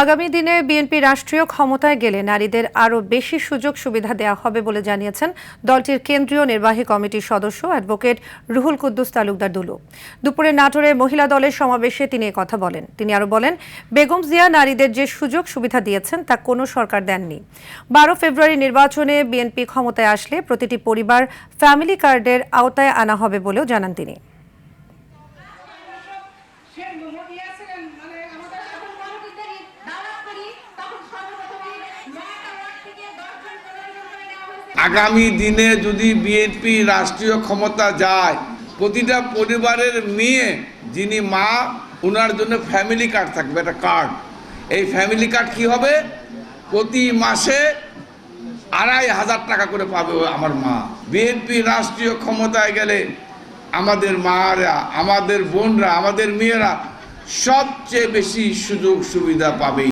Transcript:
আগামী দিনে বিএনপি রাষ্ট্রীয় ক্ষমতায় গেলে নারীদের আরও বেশি সুযোগ সুবিধা দেওয়া হবে বলে জানিয়েছেন দলটির কেন্দ্রীয় নির্বাহী কমিটির সদস্য অ্যাডভোকেট রুহুল কুদ্দুস তালুকদার দুলু। দুপুরে নাটোরে মহিলা দলের সমাবেশে তিনি কথা বলেন। তিনি আরও বলেন, বেগম জিয়া নারীদের যে সুযোগ সুবিধা দিয়েছেন তা কোনো সরকার দেননি। 12 ফেব্রুয়ারি নির্বাচনে বিএনপি ক্ষমতায় আসলে প্রতিটি পরিবার ফ্যামিলি কার্ডের আওতায় আনা হবে বলেও জানান তিনি। আগামী দিনে যদি বিএনপি রাষ্ট্রীয় ক্ষমতা যায়, প্রতিটা পরিবারের মেয়ে যিনি মা, ওনার জন্য ফ্যামিলি কার্ড থাকবে, একটা কার্ড। এই ফ্যামিলি কার্ড কি হবে, প্রতি মাসে 2500 টাকা করে পাবে আমার মা। বিএনপি রাষ্ট্রীয় ক্ষমতায় গেলে আমাদের মারা, আমাদের বোনরা, আমাদের মেয়েরা সবচেয়ে বেশি সুযোগ সুবিধা পাবে।